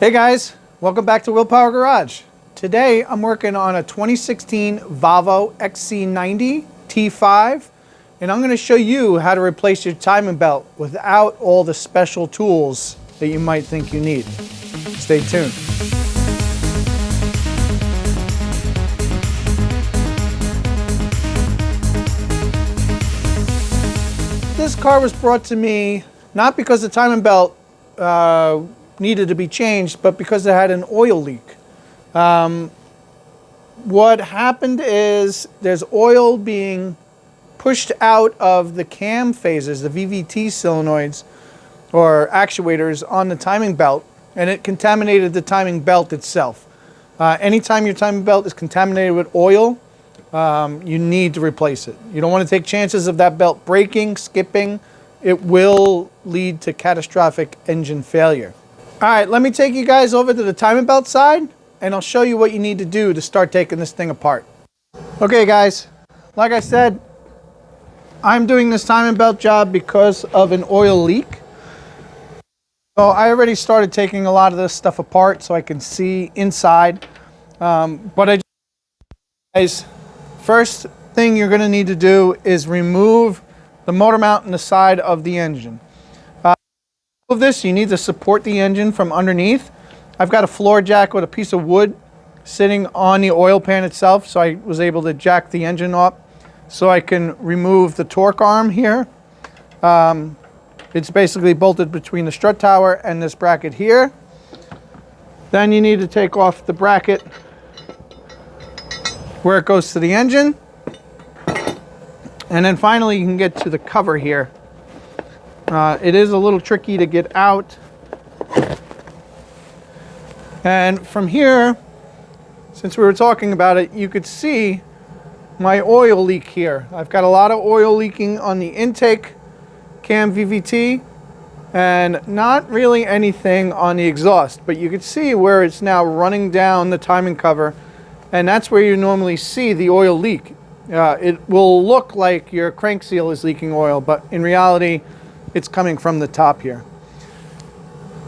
Hey guys, welcome back to Willpower Garage. Today I'm working on a 2016 Volvo XC90 T5, and I'm going to show you how to replace your timing belt without all the special tools that you might think you need. Stay tuned. This car was brought to me not because the timing belt needed to be changed, but because it had an oil leak. What happened is there's oil being pushed out of the cam phases, the VVT solenoids or actuators on the timing belt, and it contaminated the timing belt itself. Anytime your timing belt is contaminated with oil, you need to replace it. You don't want to take chances of that belt breaking, skipping. It will lead to catastrophic engine failure. All right, let me take you guys over to the timing belt side, and I'll show you what you need to do to start taking this thing apart. Okay guys, like I said, I'm doing this timing belt job because of an oil leak. So I already started taking a lot of this stuff apart so I can see inside. Guys, first thing you're gonna need to do is remove the motor mount on the side of the engine. Of this, you need to support the engine from underneath. I've got a floor jack with a piece of wood sitting on the oil pan itself, so I was able to jack the engine up so I can remove the torque arm here. It's basically bolted between the strut tower and this bracket here. Then you need to take off the bracket where it goes to the engine. And then finally you can get to the cover here. It is a little tricky to get out. And from here, since we were talking about it, you could see my oil leak here. I've got a lot of oil leaking on the intake cam VVT and not really anything on the exhaust, but you could see where it's now running down the timing cover, and that's where you normally see the oil leak. It will look like your crank seal is leaking oil, but in reality, it's coming from the top here.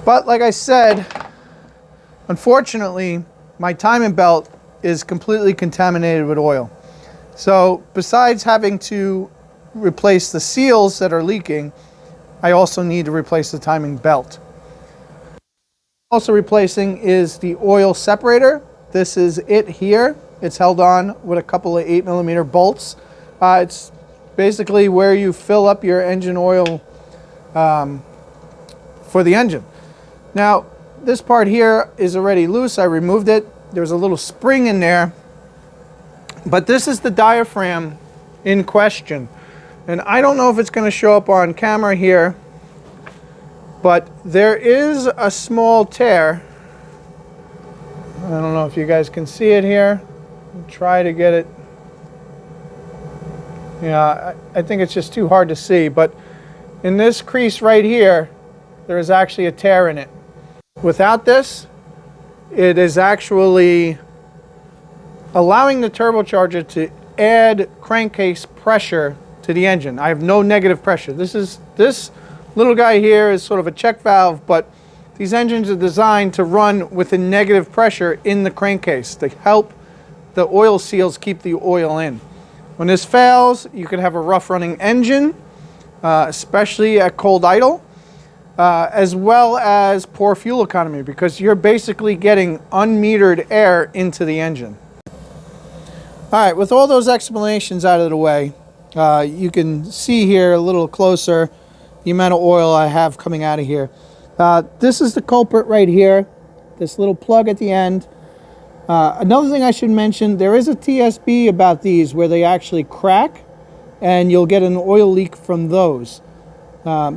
But like I said, unfortunately, my timing belt is completely contaminated with oil. So besides having to replace the seals that are leaking, I also need to replace the timing belt. Also replacing is the oil separator. This is it here. It's held on with a couple of 8mm bolts. It's basically where you fill up your engine oil for the engine. Now, this part here is already loose. I removed it. There's a little spring in there, but this is the diaphragm in question. And I don't know if it's going to show up on camera here, but there is a small tear. I don't know if you guys can see it here. Try to get it. Yeah, I think it's just too hard to see, but in this crease right here, there is actually a tear in it. Without this, it is actually allowing the turbocharger to add crankcase pressure to the engine. I have no negative pressure. This little guy here is sort of a check valve, but these engines are designed to run with a negative pressure in the crankcase to help the oil seals keep the oil in. When this fails, you could have a rough running engine, especially at cold idle, as well as poor fuel economy, because you're basically getting unmetered air into the engine. All right, with all those explanations out of the way, you can see here a little closer the amount of oil I have coming out of here. This is the culprit right here, this little plug at the end. Another thing I should mention, there is a TSB about these where they actually crack and you'll get an oil leak from those.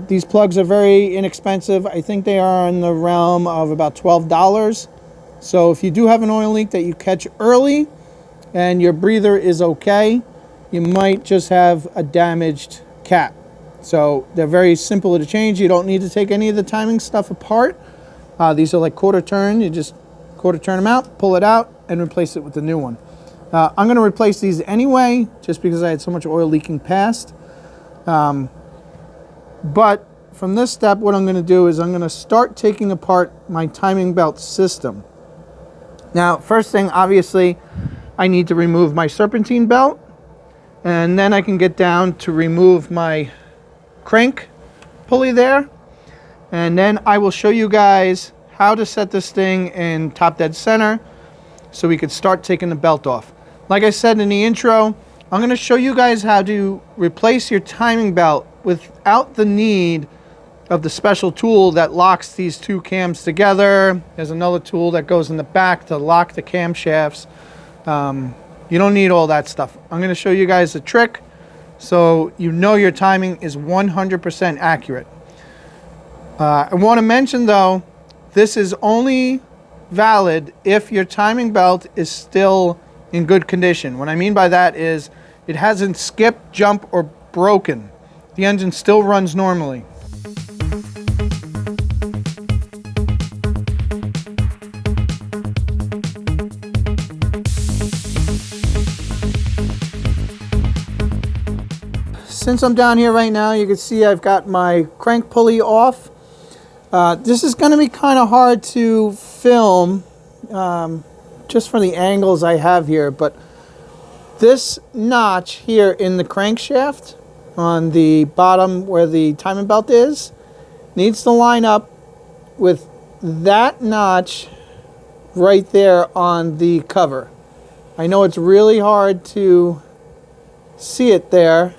These plugs are very inexpensive. I think they are in the realm of about $12. So if you do have an oil leak that you catch early and your breather is okay, you might just have a damaged cap. So they're very simple to change. You don't need to take any of the timing stuff apart. These are like quarter turn. You just quarter turn them out, pull it out, and replace it with the new one. I'm going to replace these anyway, just because I had so much oil leaking past. But from this step, what I'm going to do is I'm going to start taking apart my timing belt system. Now, first thing, obviously, I need to remove my serpentine belt, and then I can get down to remove my crank pulley there, and then I will show you guys how to set this thing in top dead center so we could start taking the belt off. Like I said in the intro, I'm going to show you guys how to replace your timing belt without the need of the special tool that locks these two cams together. There's another tool that goes in the back to lock the camshafts. You don't need all that stuff. I'm going to show you guys a trick so you know your timing is 100% accurate. I want to mention though, this is only valid if your timing belt is still in good condition. What I mean by that is it hasn't skipped, jumped, or broken. The engine still runs normally. Since I'm down here right now, you can see I've got my crank pulley off. This is going to be kind of hard to film just for the angles I have here, but this notch here in the crankshaft on the bottom where the timing belt is needs to line up with that notch right there on the cover. I know it's really hard to see it there,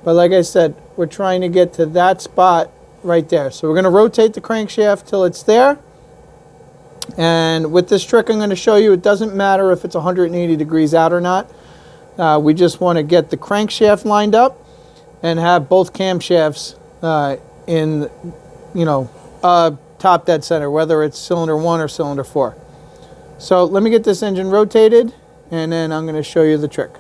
but like I said, we're trying to get to that spot right there. So we're going to rotate the crankshaft till it's there. And with this trick I'm going to show you, it doesn't matter if it's 180 degrees out or not. We just want to get the crankshaft lined up and have both camshafts in, top dead center, whether it's cylinder 1 or cylinder 4. So let me get this engine rotated and then I'm going to show you the trick.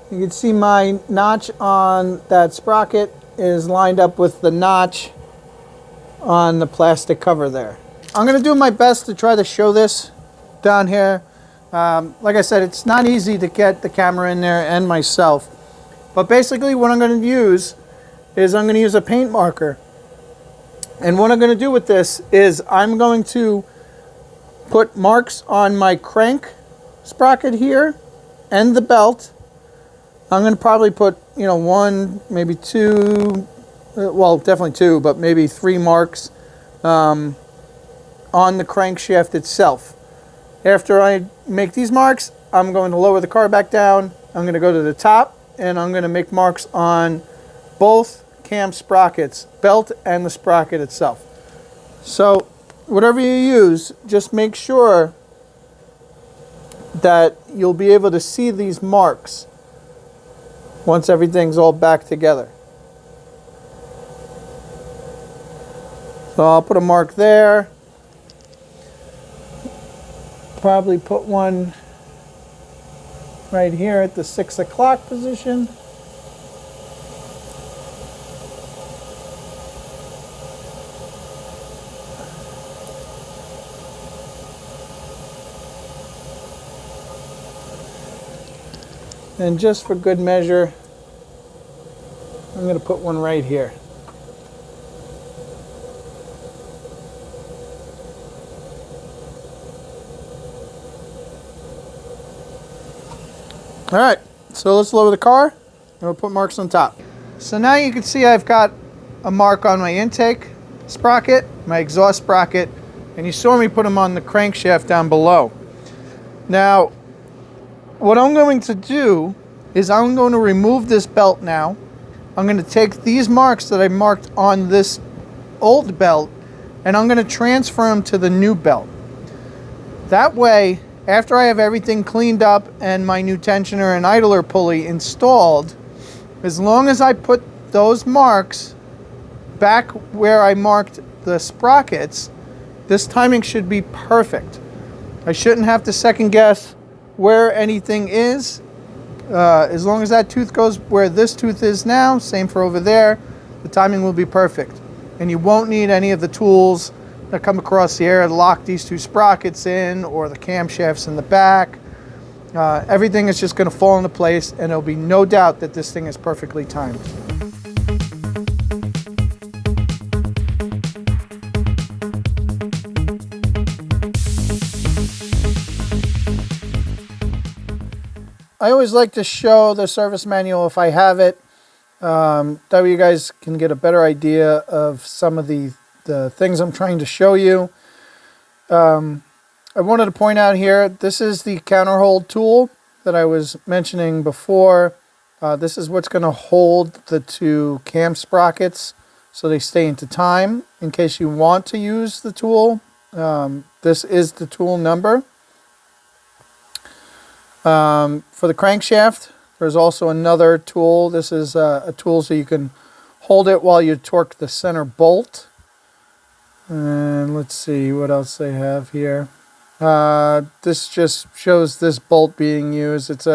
You can see my notch on that sprocket is lined up with the notch on the plastic cover there. I'm going to do my best to try to show this down here. Like I said, it's not easy to get the camera in there and myself. But basically what I'm going to use is I'm going to use a paint marker. And what I'm going to do with this is I'm going to put marks on my crank sprocket here and the belt. I'm going to probably put, 1, maybe 2, well, definitely 2, but maybe 3 marks on the crankshaft itself. After I make these marks, I'm going to lower the car back down. I'm going to go to the top and I'm going to make marks on both cam sprockets, belt and the sprocket itself. So whatever you use, just make sure that you'll be able to see these marks once everything's all back together. So I'll put a mark there. Probably put one right here at the 6 o'clock position. And just for good measure, I'm going to put one right here. All right, so let's lower the car and we'll put marks on top. So now you can see I've got a mark on my intake sprocket, my exhaust sprocket, and you saw me put them on the crankshaft down below. Now, what I'm going to do is I'm going to remove this belt now. I'm going to take these marks that I marked on this old belt and I'm going to transfer them to the new belt. That way, after I have everything cleaned up and my new tensioner and idler pulley installed, as long as I put those marks back where I marked the sprockets, this timing should be perfect. I shouldn't have to second guess where anything is. As long as that tooth goes where this tooth is now, same for over there, the timing will be perfect. And you won't need any of the tools that come across the air to lock these two sprockets in or the camshafts in the back. Everything is just going to fall into place and there'll be no doubt that this thing is perfectly timed. I always like to show the service manual if I have it. That way you guys can get a better idea of some of the things I'm trying to show you. I wanted to point out here, this is the counterhold tool that I was mentioning before. This is what's going to hold the two cam sprockets so they stay into time. In case you want to use the tool, this is the tool number. For the crankshaft, there's also another tool. This is a tool so you can hold it while you torque the center bolt. And let's see what else they have here. This just shows this bolt being used. It's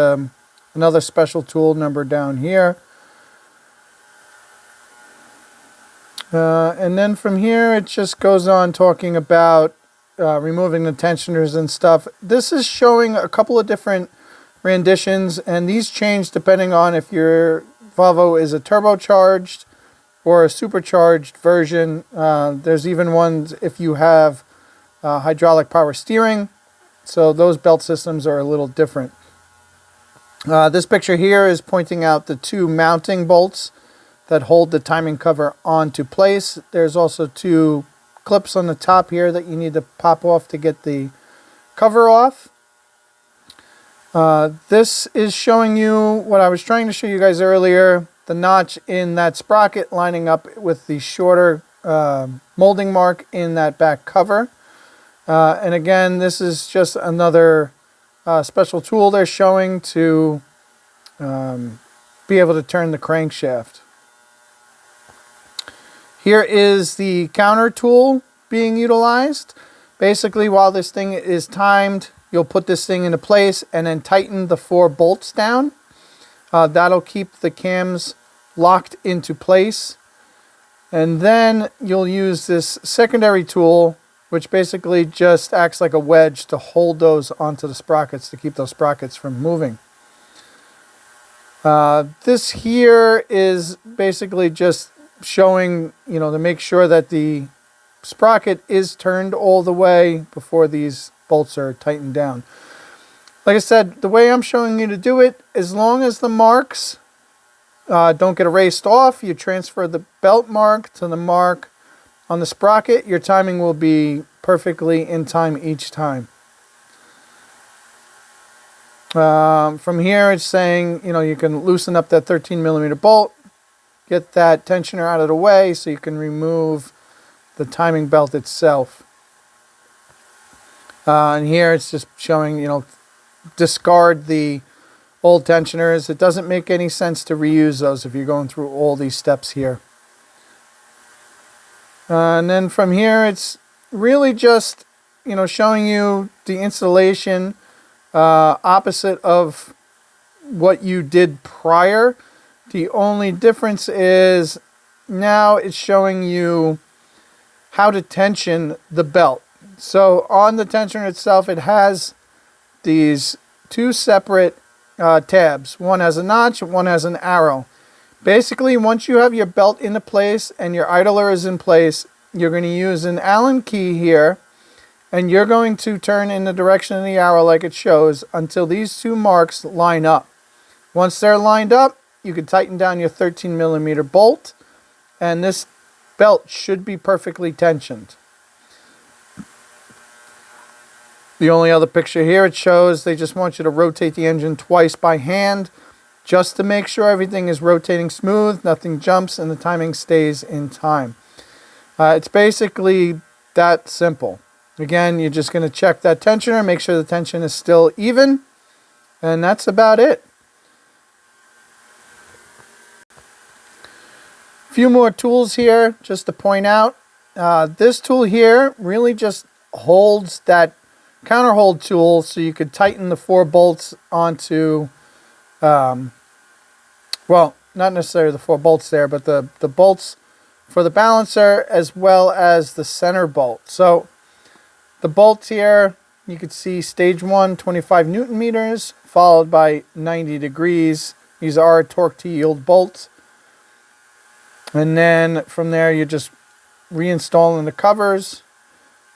another special tool number down here. And then from here it just goes on talking about removing the tensioners and stuff. This is showing a couple of different renditions, and these change depending on if your Volvo is a turbocharged or a supercharged version. There's even ones if you have hydraulic power steering, so those belt systems are a little different. This picture here is pointing out the two mounting bolts that hold the timing cover onto place. There's also two clips on the top here that you need to pop off to get the cover off. This is showing you what I was trying to show you guys earlier, the notch in that sprocket lining up with the shorter molding mark in that back cover. And again, this is just another special tool they're showing to be able to turn the crankshaft. Here is the counter tool being utilized. Basically, while this thing is timed, you'll put this thing into place and then tighten the 4 bolts down. That'll keep the cams locked into place. And then you'll use this secondary tool, which basically just acts like a wedge to hold those onto the sprockets to keep those sprockets from moving. This here is basically just showing, to make sure that the sprocket is turned all the way before these bolts are tightened down. Like I said, the way I'm showing you to do it, as long as the marks don't get erased off, you transfer the belt mark to the mark on the sprocket, your timing will be perfectly in time each time. From here it's saying, you can loosen up that 13mm bolt, get that tensioner out of the way so you can remove the timing belt itself. And here it's just showing, discard the old tensioners. It doesn't make any sense to reuse those if you're going through all these steps here. And then from here it's really just, showing you the installation opposite of what you did prior. The only difference is now it's showing you how to tension the belt. So on the tensioner itself, it has these 2 separate tabs. One has a notch, one has an arrow. Basically, once you have your belt into place and your idler is in place, you're going to use an Allen key here, and you're going to turn in the direction of the arrow like it shows until these 2 marks line up. Once they're lined up, you can tighten down your 13mm bolt, and this belt should be perfectly tensioned. The only other picture here it shows, they just want you to rotate the engine twice by hand just to make sure everything is rotating smooth, nothing jumps, and the timing stays in time. It's basically that simple. Again, you're just going to check that tensioner, make sure the tension is still even, and that's about it. A few more tools here just to point out. This tool here really just holds that counter hold tool so you could tighten the 4 bolts onto, well, not necessarily the 4 bolts there, but the bolts for the balancer as well as the center bolt. So the bolts here, you could see stage 1, 25 Newton meters, followed by 90 degrees. These are torque to yield bolts. And then from there, you're just reinstalling the covers.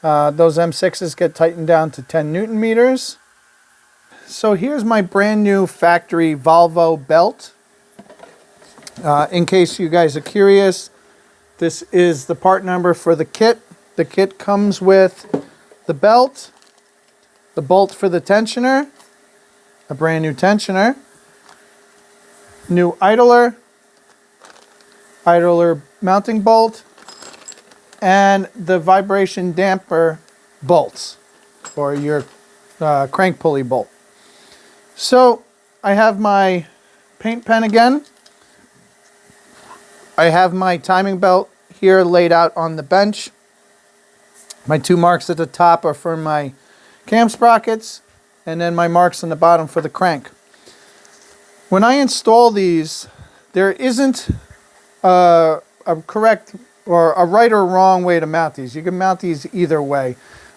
Those M6s get tightened down to 10 Newton meters. so here's my brand new factory Volvo belt. In case you guys are curious, this is the part number for the kit. The kit comes with the belt, the bolt for the tensioner, a brand new tensioner, new idler mounting bolt, and the vibration damper bolts, or your crank pulley bolt. So I have my paint pen again. I have my timing belt here laid out on the bench. My 2 marks at the top are for my cam sprockets, and then my marks on the bottom for the crank. When I install these, there isn't a correct or a right or wrong way to mount these. You can mount these either way.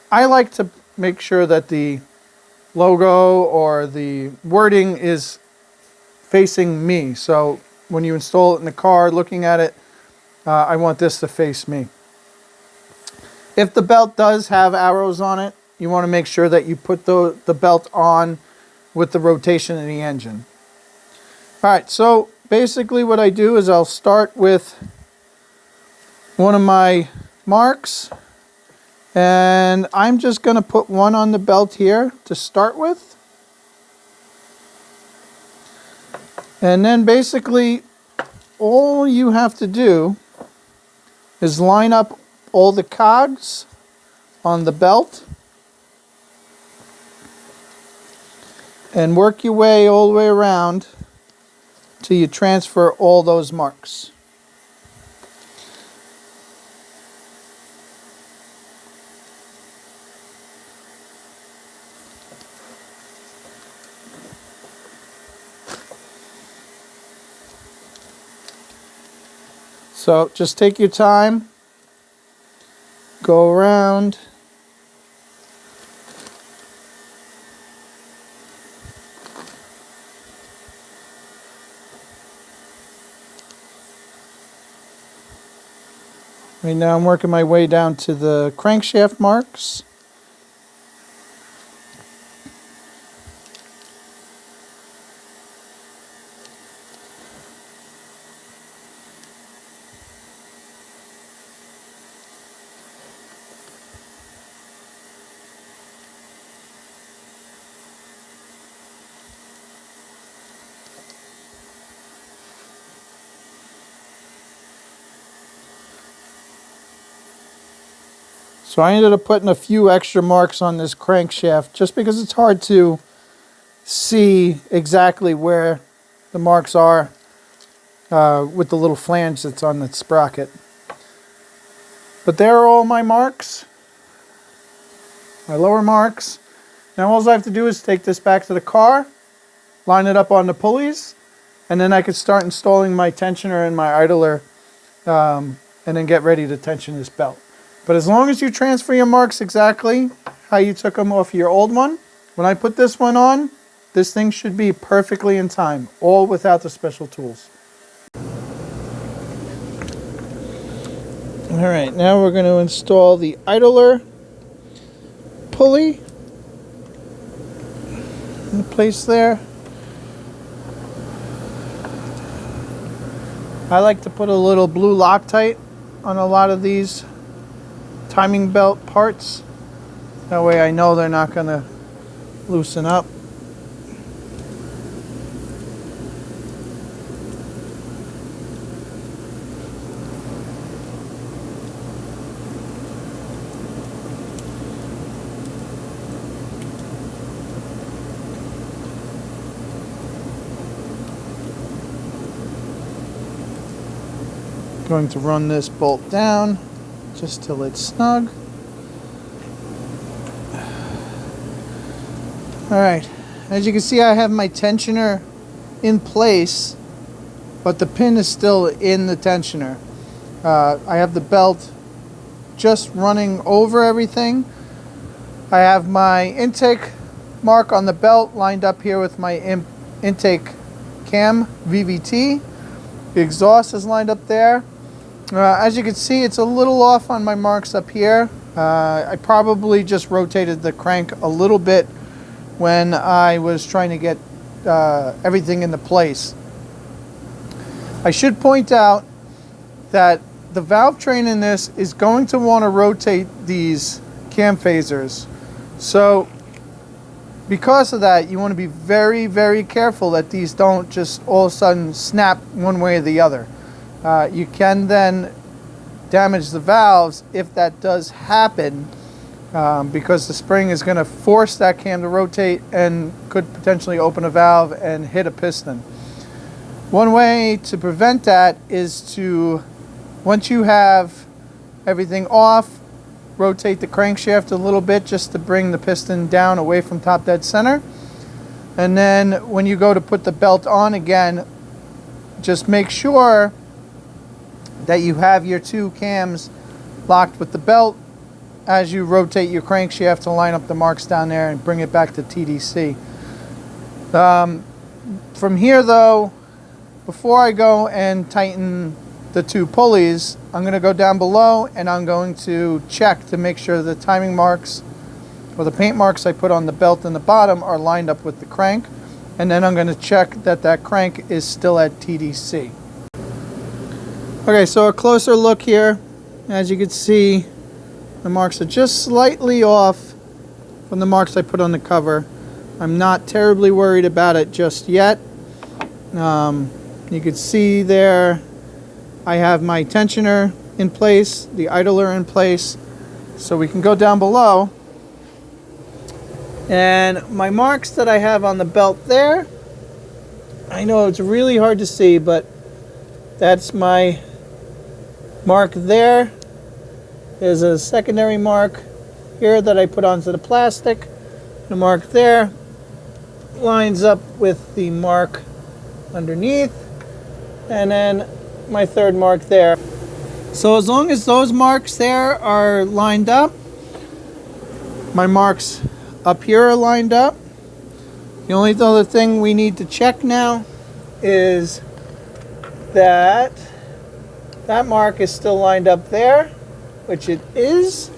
I like to make sure that the logo or the wording is facing me. So when you install it in the car, looking at it, I want this to face me. If the belt does have arrows on it, you want to make sure that you put the belt on with the rotation of the engine. All right, so basically what I do is I'll start with one of my marks, and I'm just going to put one on the belt here to start with. And then basically all you have to do is line up all the cogs on the belt and work your way all the way around till you transfer all those marks. So just take your time, go around. Right now I'm working my way down to the crankshaft marks. So I ended up putting a few extra marks on this crankshaft just because it's hard to see exactly where the marks are with the little flange that's on the sprocket. But there are all my marks, my lower marks. Now all I have to do is take this back to the car, line it up on the pulleys, and then I could start installing my tensioner and my idler and then get ready to tension this belt. But as long as you transfer your marks exactly how you took them off your old one, when I put this one on, this thing should be perfectly in time, all without the special tools. All right, now we're going to install the idler pulley in place there. I like to put a little blue Loctite on a lot of these timing belt parts. That way I know they're not going to loosen up. Going to run this bolt down just till it's snug. Alright, as you can see I have my tensioner in place, but the pin is still in the tensioner. I have the belt just running over everything. I have my intake mark on the belt lined up here with my intake cam VVT. The exhaust is lined up there. As you can see, it's a little off on my marks up here. I probably just rotated the crank a little bit when I was trying to get everything into place. I should point out that the valve train in this is going to want to rotate these cam phasers. So because of that, you want to be very, very careful that these don't just all of a sudden snap one way or the other. You can then damage the valves if that does happen, because the spring is going to force that cam to rotate and could potentially open a valve and hit a piston. One way to prevent that is to, once you have everything off, rotate the crankshaft a little bit just to bring the piston down away from top dead center. And then when you go to put the belt on again, just make sure that you have your two cams locked with the belt as you rotate your crankshaft to line up the marks down there and bring it back to TDC. From here though, before I go and tighten the two pulleys, I'm going to go down below and I'm going to check to make sure the timing marks or the paint marks I put on the belt in the bottom are lined up with the crank. And then I'm going to check that that crank is still at TDC. Okay, so a closer look here. As you can see, the marks are just slightly off from the marks I put on the cover. I'm not terribly worried about it just yet. You can see there I have my tensioner in place, the idler in place, so we can go down below. And my marks that I have on the belt there, I know it's really hard to see, but that's my mark there. There's a secondary mark here that I put onto the plastic. The mark there lines up with the mark underneath, and then my third mark there. So as long as those marks there are lined up, my marks up here are lined up. The only other thing we need to check now is that that mark is still lined up there, which it is,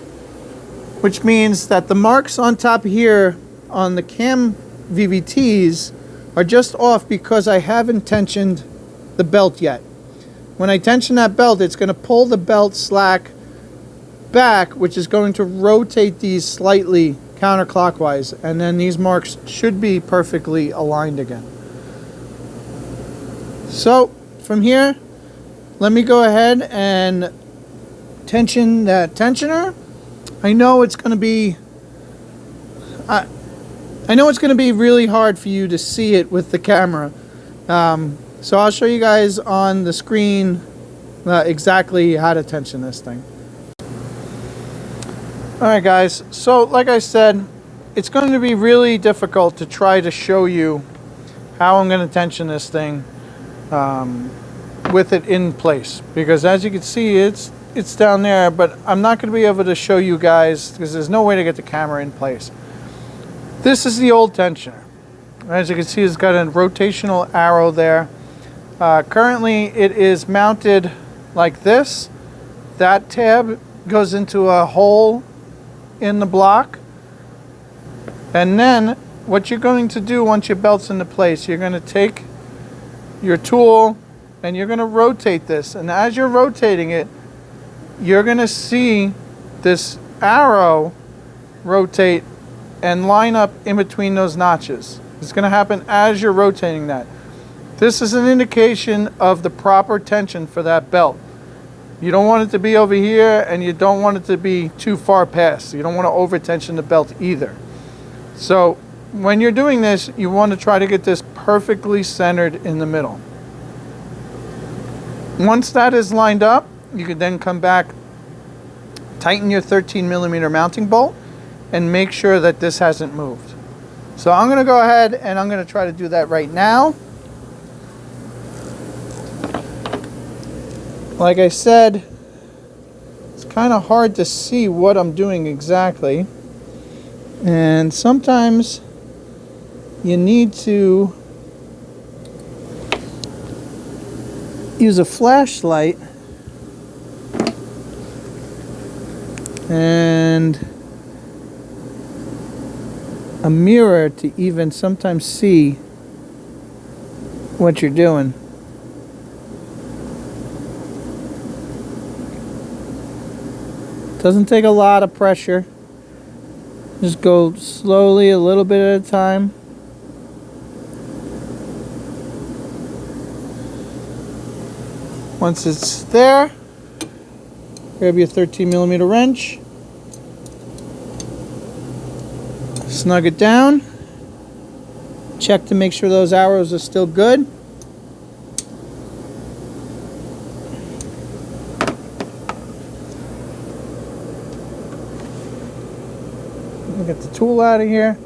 which means that the marks on top here on the cam VVTs are just off because I haven't tensioned the belt yet. When I tension that belt, it's going to pull the belt slack back, which is going to rotate these slightly counterclockwise, and then these marks should be perfectly aligned again. So from here, let me go ahead and tension that tensioner. I know it's going to be really hard for you to see it with the camera. So I'll show you guys on the screen exactly how to tension this thing. Alright guys, so like I said, it's going to be really difficult to try to show you how I'm going to tension this thing with it in place, because as you can see it's down there, but I'm not going to be able to show you guys because there's no way to get the camera in place. This is the old tensioner. As you can see, it's got a rotational arrow there. Currently it is mounted like this. That tab goes into a hole in the block, and then what you're going to do once your belt's into place, you're going to take your tool and you're going to rotate this, and as you're rotating it, you're going to see this arrow rotate and line up in between those notches. It's going to happen as you're rotating that. This is an indication of the proper tension for that belt. You don't want it to be over here, and you don't want it to be too far past. You don't want to over tension the belt either. So when you're doing this, you want to try to get this perfectly centered in the middle. Once that is lined up, you can then come back, tighten your 13mm mounting bolt, and make sure that this hasn't moved. So I'm going to go ahead and I'm going to try to do that right now. Like I said, it's kind of hard to see what I'm doing exactly, and sometimes you need to use a flashlight a mirror to even sometimes see what you're doing. Doesn't take a lot of pressure. Just go slowly, a little bit at a time. Once it's there, grab your 13mm wrench, snug it down, check to make sure those arrows are still good. Get the tool out of here.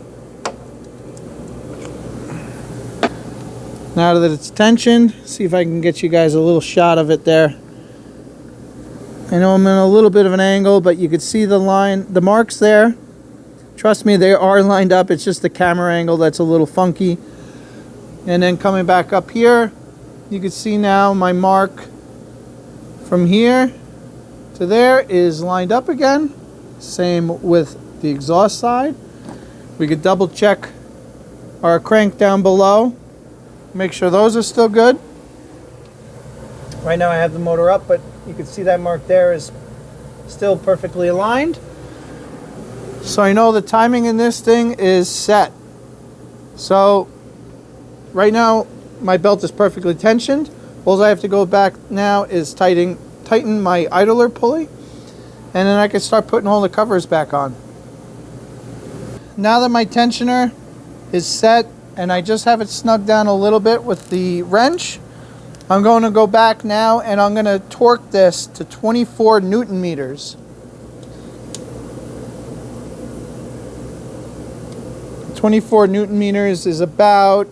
Now that it's tensioned, see if I can get you guys a little shot of it there. I know I'm in a little bit of an angle, but you can see the line, the marks there. Trust me, they are lined up. It's just the camera angle that's a little funky. And then coming back up here, you can see now my mark from here to there is lined up again. Same with the exhaust side. We could double check our crank down below, make sure those are still good. Right now I have the motor up, but you can see that mark there is still perfectly aligned. So I know the timing in this thing is set. So right now my belt is perfectly tensioned. All I have to go back now is tighten my idler pulley, and then I can start putting all the covers back on. Now that my tensioner is set and I just have it snugged down a little bit with the wrench, I'm going to go back now and I'm going to torque this to 24 Newton meters. 24 Newton meters is about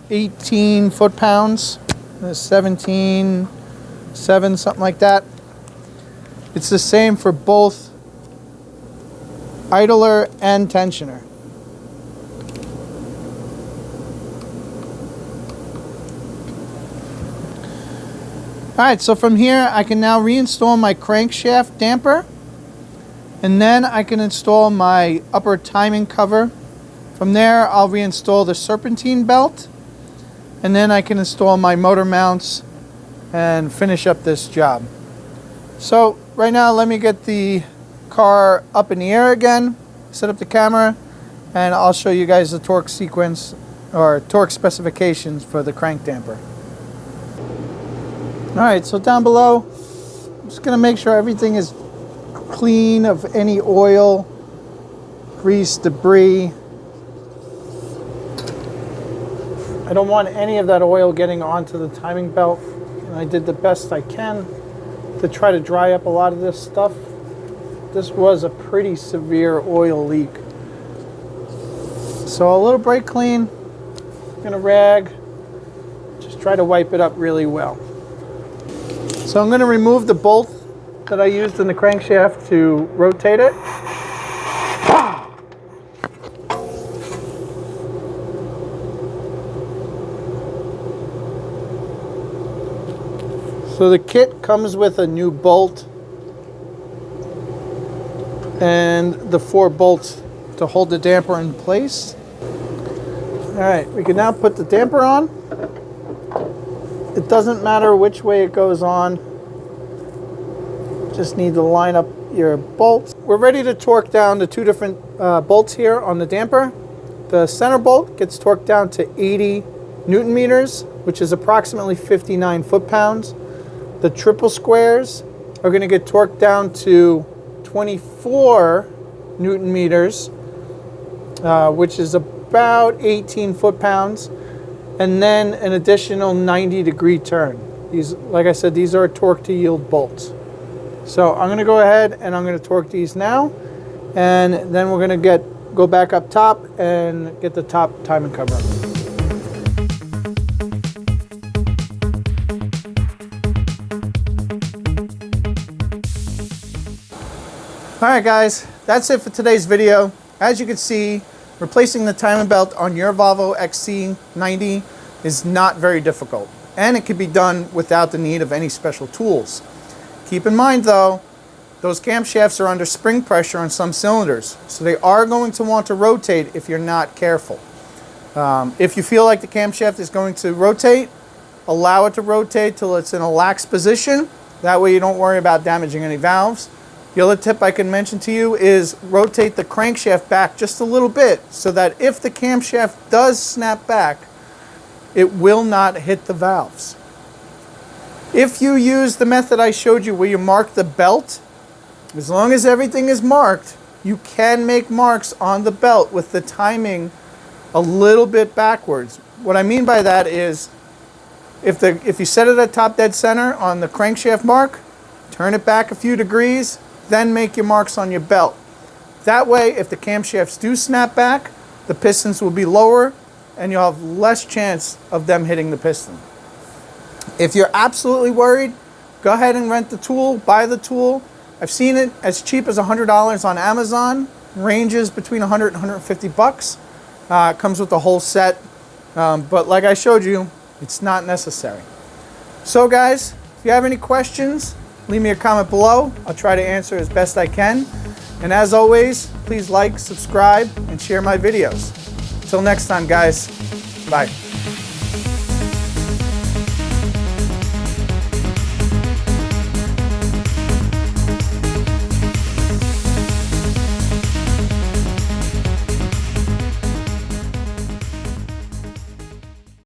18 foot-pounds, 17, 7, something like that. It's the same for both idler and tensioner. Alright, so from here I can now reinstall my crankshaft damper, and then I can install my upper timing cover. From there I'll reinstall the serpentine belt, and then I can install my motor mounts and finish up this job. So right now let me get the car up in the air again, set up the camera, and I'll show you guys the torque sequence or torque specifications for the crank damper. Alright, so down below, I'm just going to make sure everything is clean of any oil, grease, debris. I don't want any of that oil getting onto the timing belt, and I did the best I can to try to dry up a lot of this stuff. This was a pretty severe oil leak. So a little brake clean, gonna rag, just try to wipe it up really well. So I'm gonna remove the bolt that I used in the crankshaft to rotate it. So the kit comes with a new bolt and the 4 bolts to hold the damper in place. Alright, we can now put the damper on. It doesn't matter which way it goes on. Just need to line up your bolts. We're ready to torque down the 2 different bolts here on the damper. The center bolt gets torqued down to 80 Newton meters, which is approximately 59 foot-pounds. The triple squares are going to get torqued down to 24 Newton meters, which is about 18 foot-pounds, and then an additional 90-degree turn. These, like I said, these are torque to yield bolts. So I'm going to go ahead and I'm going to torque these now, and then we're going to go back up top and get the top timing cover. Alright guys, that's it for today's video. As you can see, replacing the timing belt on your Volvo XC90 is not very difficult, and it can be done without the need of any special tools. Keep in mind though, those camshafts are under spring pressure on some cylinders. So they are going to want to rotate if you're not careful. If you feel like the camshaft is going to rotate, allow it to rotate till it's in a lax position. That way you don't worry about damaging any valves. The other tip I can mention to you is rotate the crankshaft back just a little bit so that if the camshaft does snap back, it will not hit the valves. If you use the method I showed you where you mark the belt, as long as everything is marked, you can make marks on the belt with the timing a little bit backwards. What I mean by that is if you set it at top dead center on the crankshaft mark, turn it back a few degrees, then make your marks on your belt. That way, if the camshafts do snap back, the pistons will be lower and you'll have less chance of them hitting the piston. If you're absolutely worried, go ahead and rent the tool, buy the tool. I've seen it as cheap as $100 on Amazon, ranges between 100 and 150 bucks. It comes with the whole set, but like I showed you, it's not necessary. So guys, if you have any questions, leave me a comment below. I'll try to answer as best I can. And as always, please like, subscribe, and share my videos. Till next time, guys. Bye.